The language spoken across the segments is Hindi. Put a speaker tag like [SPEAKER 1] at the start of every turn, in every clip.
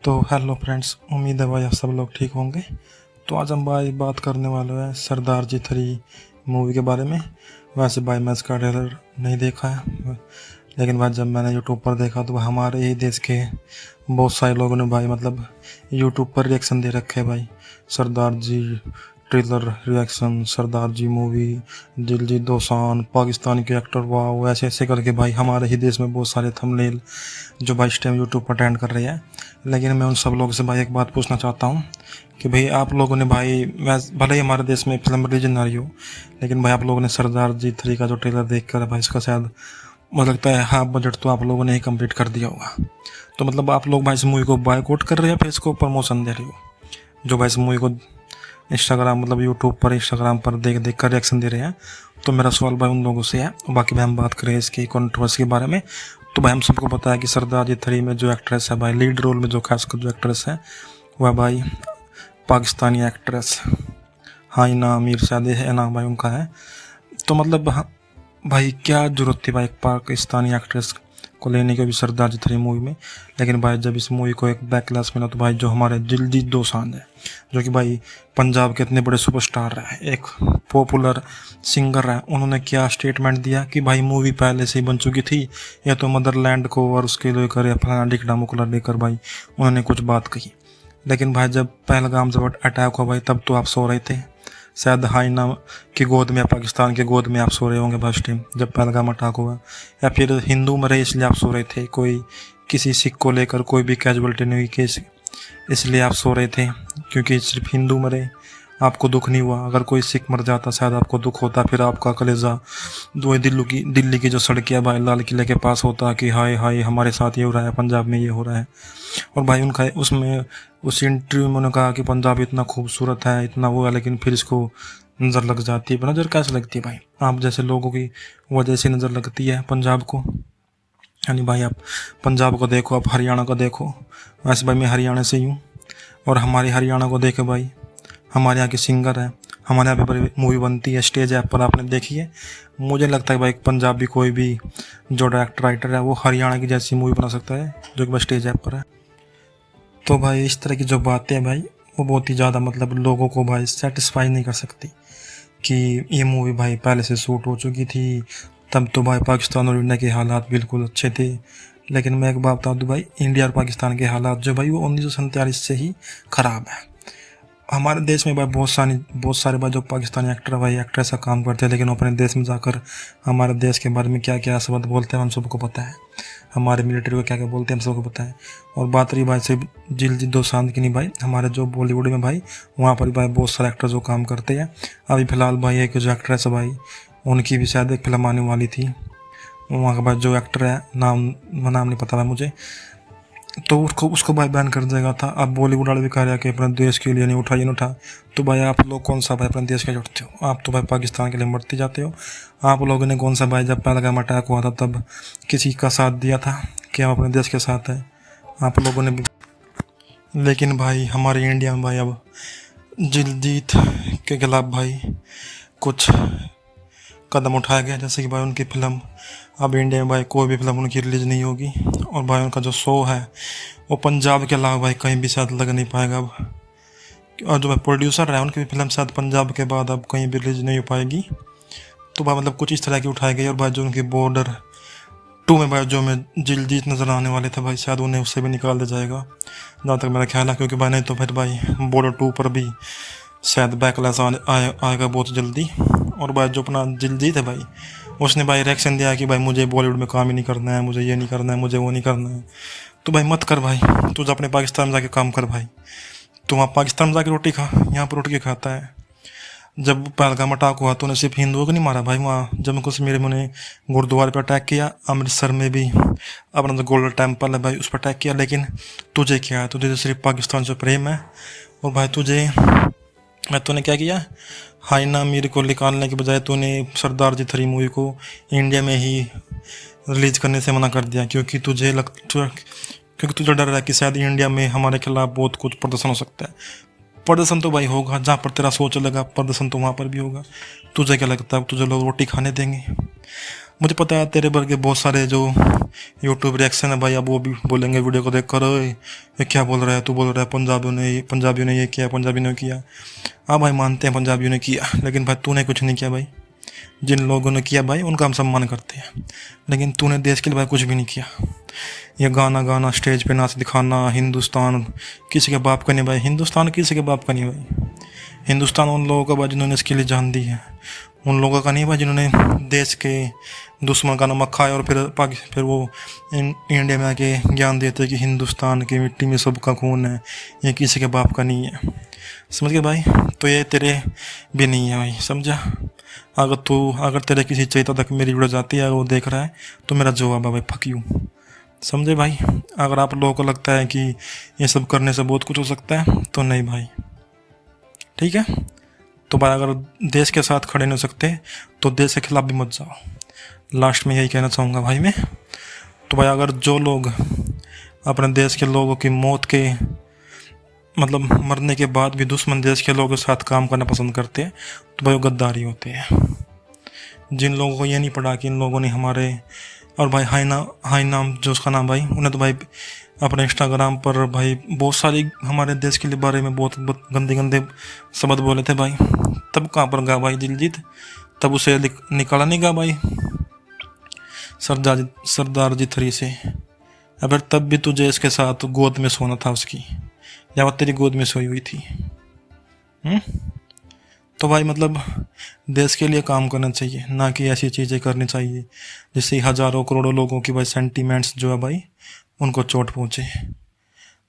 [SPEAKER 1] तो हेलो फ्रेंड्स, उम्मीद है भाई आप सब लोग ठीक होंगे। तो आज हम भाई बात करने वाले हैं सरदार जी 3 मूवी के बारे में। वैसे भाई मैं इसका ट्रेलर नहीं देखा है, लेकिन भाई जब मैंने यूट्यूब पर देखा तो हमारे ही देश के बहुत सारे लोगों ने भाई मतलब यूट्यूब पर रिएक्शन दे रखे हैं भाई। सरदार जी ट्रेलर रिएक्शन, सरदार जी मूवी, दिलजीत दोसांझ, पाकिस्तान के एक्टर, वाह, ऐसे ऐसे करके भाई हमारे ही देश में बहुत सारे थंबनेल जो भाई इस टाइम यूट्यूब पर ट्रेंड कर रहे हैं। लेकिन मैं उन सब लोगों से भाई एक बात पूछना चाहता हूँ कि भाई आप लोगों ने भाई, भले ही हमारे देश में फिल्म रिलीज ना रही हो, लेकिन भाई आप लोगों ने सरदार जी 3 का जो ट्रेलर देख कर भाई इसका शायद मुझे लगता है हाफ बजट तो आप लोगों ने ही कंप्लीट कर दिया होगा। तो मतलब आप लोग भाई इस मूवी को बायकॉट कर रहे हैं, फिर इसको प्रमोशन दे रहे हो? जो भाई इस मूवी को इंस्टाग्राम मतलब यूट्यूब पर इंस्टाग्राम पर देख देख कर रिएक्शन दे रहे हैं, तो मेरा सवाल भाई उन लोगों से है। बाकी भाई हम बात करें इसकी कंट्रोवर्सी के बारे में, तो भाई हम सबको पता है कि सरदार जी 3 में जो एक्ट्रेस है भाई, लीड रोल में जो खासकर जो एक्ट्रेस है वह भाई पाकिस्तानी एक्ट्रेस हाइना मीर, शायद है नाम भाई उनका है। तो मतलब भाई क्या जरूरत थी भाई एक पाकिस्तानी एक्ट्रेस को लेने की भी सरदार जी 3 मूवी में। लेकिन भाई जब इस मूवी को एक बैकलैश मिला तो भाई जो हमारे दिलजीत दोसांझ है, जो कि भाई पंजाब के इतने बड़े सुपरस्टार है, एक पॉपुलर सिंगर है, उन्होंने क्या स्टेटमेंट दिया कि भाई मूवी पहले से ही बन चुकी थी, या तो मदरलैंड को और उसके लेकर या फलाना डिकड़ा मुकला लेकर भाई उन्होंने कुछ बात कही। लेकिन भाई जब पहलगाम जब अटैक हुआ भाई तब तो आप सो रहे थे, शायद हाइना की गोद में या पाकिस्तान की गोद में आप सो रहे होंगे भाई उस टाइम जब पहलगाम अटैक हुआ, या फिर हिंदू मरे इसलिए आप सो रहे थे, कोई किसी सिख को लेकर कोई भी कैजुअलिटी नहीं हुई केस इसलिए आप सो रहे थे क्योंकि सिर्फ हिंदू मरे, आपको दुख नहीं हुआ। अगर कोई सिख मर जाता शायद आपको दुख होता, फिर आपका कलेजा दो दिल्ली की जो सड़कें भाई लाल किले के पास होता कि हाय हाय हमारे साथ ये हो रहा है, पंजाब में ये हो रहा है। और भाई उनका उसमें उस इंटरव्यू में उन्होंने कहा कि पंजाब इतना खूबसूरत है, इतना वो है, लेकिन फिर इसको नज़र लग जाती है। नज़र कैसे लगती है भाई? आप जैसे लोगों की वजह से नज़र लगती है पंजाब को। यानी भाई आप पंजाब को देखो, आप हरियाणा को देखो, वैसे भाई मैं हरियाणा से ही हूँ, और हमारे हरियाणा को देखे भाई, हमारे यहाँ के सिंगर हैं, हमारे यहाँ पे बड़ी मूवी बनती है स्टेज ऐप पर आपने देखी है। मुझे लगता है भाई पंजाबी कोई भी जो डायरेक्टर राइटर है वो हरियाणा की जैसी मूवी बना सकता है जो कि बस स्टेज ऐप पर है। तो भाई इस तरह की जो बातें हैं भाई वो बहुत ही ज़्यादा मतलब लोगों को भाई सेटिस्फाई नहीं कर सकती कि ये मूवी भाई पहले से शूट हो चुकी थी, तब तो भाई पाकिस्तान और इंडिया के हालात बिल्कुल अच्छे थे। लेकिन मैं एक बात बता दूँ भाई, इंडिया और पाकिस्तान के हालात जो भाई वो 1947 से ही ख़राब है। हमारे देश में भाई बहुत सारे भाई जो पाकिस्तानी एक्टर भाई एक्ट्रेस का काम करते हैं, लेकिन अपने देश में जाकर हमारे देश के बारे में क्या क्या शब्द बोलते हैं हम सबको पता है, हमारे मिलिट्री को क्या क्या बोलते हैं हम सबको पता है। और बात रही भाई सिर्फ दिलजीत दोसांझ की नहीं भाई, हमारे जो बॉलीवुड में भाई वहाँ पर भी भाई बहुत सारे एक्टर जो काम करते हैं। अभी फ़िलहाल भाई एक जो एक्ट्रेस है भाई उनकी भी शायद एक फिल्म आने वाली थी, वहाँ का भाई जो एक्टर है नाम नहीं पता भाई मुझे, तो उसको भाई बैन कर देगा था। अब बॉलीवुड वाले भी कह रहे हैं कि अपने देश के लिए नहीं उठा, ये नहीं उठा। तो भाई आप लोग कौन सा भाई अपने देश के लिए उठते हो? आप तो भाई पाकिस्तान के लिए मरते जाते हो। आप लोगों ने कौन सा भाई जब पहलगाम अटैक हुआ था तब किसी का साथ दिया था कि हम अपने देश के साथ है? आप लोगों ने भी। लेकिन भाई हमारे इंडिया में भाई अब दिलजीत के खिलाफ भाई कुछ कदम उठाया गया, जैसे कि भाई उनकी फ़िल्म अब इंडिया में भाई कोई भी फिल्म उनकी रिलीज़ नहीं होगी, और भाई उनका जो शो है वो पंजाब के अलावा भाई कहीं भी शायद लग नहीं पाएगा अब। और जो भाई प्रोड्यूसर है उनकी भी फिल्म शायद पंजाब के बाद अब कहीं भी रिलीज़ नहीं हो पाएगी। तो भाई मतलब कुछ इस तरह की उठाई गई। और भाई जो उनकी बॉर्डर 2 में भाई जो में दिलजीत नज़र आने वाले थे भाई शायद उन्हें उससे भी निकाल दिया जाएगा, जहाँ तक मेरा ख्याल है, क्योंकि भाई नहीं तो फिर भाई बॉर्डर 2 पर भी शायद बैकलैश आएगा बहुत जल्दी। और भाई जो अपना दिलजीत है भाई उसने भाई रिएक्शन दिया कि भाई मुझे बॉलीवुड में काम ही नहीं करना है, मुझे ये नहीं करना है, मुझे वो नहीं करना है। तो भाई मत कर भाई, तू अपने पाकिस्तान में जाके काम कर भाई। तू वहाँ पाकिस्तान में जाके रोटी खा, यहाँ पर रोटी के खाता है। जब पहलगाम अटैक हुआ तो उन्हें सिर्फ हिंदुओं को नहीं मारा भाई, वहाँ जम्मू कश्मीर में उन्हें गुरुद्वारे पर अटैक किया, अमृतसर में भी अपना जो गोल्डन टेम्पल है भाई उस पर अटैक किया। लेकिन तुझे क्या है? तुझे तो सिर्फ पाकिस्तान से प्रेम है। और भाई तूने क्या किया? हाइना मीर को निकालने के बजाय तूने सरदार जी 3 मूवी को इंडिया में ही रिलीज करने से मना कर दिया, क्योंकि तुझे डर रहा है कि शायद इंडिया में हमारे खिलाफ बहुत कुछ प्रदर्शन हो सकता है। प्रदर्शन तो भाई होगा, जहाँ पर तेरा सोच लगा प्रदर्शन तो वहाँ पर भी होगा। तुझे क्या लगता है तुझे लोग रोटी खाने देंगे? मुझे पता है तेरे वर्गे बहुत सारे जो यूट्यूब रिएक्शन है भाई, अब वो भी बोलेंगे वीडियो को देख कर, "ओए, ये क्या बोल रहा है, तू बोल रहा है पंजाबियों ने ये किया, पंजाबियों ने किया"। हाँ भाई, मानते हैं पंजाबियों ने किया, लेकिन भाई तूने कुछ नहीं किया भाई। जिन लोगों ने किया भाई उनका हम सम्मान करते हैं, लेकिन तूने देश के लिए भाई कुछ भी नहीं किया। ये गाना गाना, स्टेज पे नाच दिखाना, हिंदुस्तान किसी के बाप का नहीं भाई, हिंदुस्तान किसी के बाप का नहीं भाई। हिंदुस्तान उन लोगों का भाई जिन्होंने इसके लिए जान दी है, उन लोगों का नहीं भाई जिन्होंने देश के दुश्मन का नमक खाया और फिर वो इंडिया में आके ज्ञान देते कि हिंदुस्तान की मिट्टी में सबका खून है, ये किसी के बाप का नहीं है। समझ गए भाई? तो ये तेरे भी नहीं है भाई, समझा? अगर तेरे किसी चेता तक मेरी वीडियो जाती है, अगर वो देख रहा है, तो मेरा जवाब है भाई, फक यू। समझे भाई? अगर आप लोगों को लगता है कि ये सब करने से बहुत कुछ हो सकता है, तो नहीं भाई, ठीक है? तो भाई अगर देश के साथ खड़े नहीं हो सकते तो देश के खिलाफ भी मत जाओ। लास्ट में यही कहना चाहूँगा भाई मैं। तो भाई अगर जो लोग अपने देश के लोगों की मौत के मतलब मरने के बाद भी दुश्मन देश के लोगों के साथ काम करना पसंद करते हैं, तो भाई वो गद्दारी होते हैं। जिन लोगों को ये नहीं पड़ा कि इन लोगों ने हमारे, और भाई हाई नाम जो उसका नाम भाई, उन्हें तो भाई अपने इंस्टाग्राम पर भाई बहुत सारी हमारे देश के लिए बारे में बहुत गंदे गंदे शब्द बोले थे भाई। तब कहाँ पर गया भाई दिलजीत? तब उसे निकाला नहीं गया भाई सरदार जी 3 से। अगर तब भी तुझे इसके साथ गोद में सोना था उसकी, या वो तेरी गोद में सोई हुई थी। तो भाई मतलब देश के लिए काम करना चाहिए, ना कि ऐसी चीज़ें करनी चाहिए जिससे हज़ारों करोड़ों लोगों की भाई सेंटीमेंट्स जो है भाई उनको चोट पहुँचे।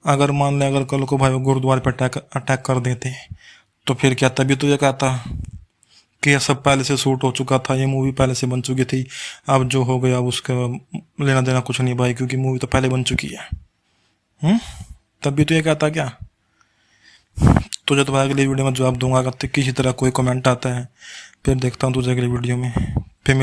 [SPEAKER 1] अगर मान लें अगर कल को भाई वो गुरुद्वारे पर अटैक कर देते, तो फिर क्या तभी तुझे कहता कि यह सब पहले से शूट हो चुका था, ये मूवी पहले से बन चुकी थी, अब जो हो गया अब उसका लेना देना कुछ नहीं भाई, क्योंकि मूवी तो पहले बन चुकी है। तब भी तो ये कहता क्या? तुझे तो भाई अगली वीडियो में जवाब दूंगा। अगर किसी तरह कोई कमेंट आता है, फिर देखता हूँ तुझे अगली वीडियो में। फिर मिलते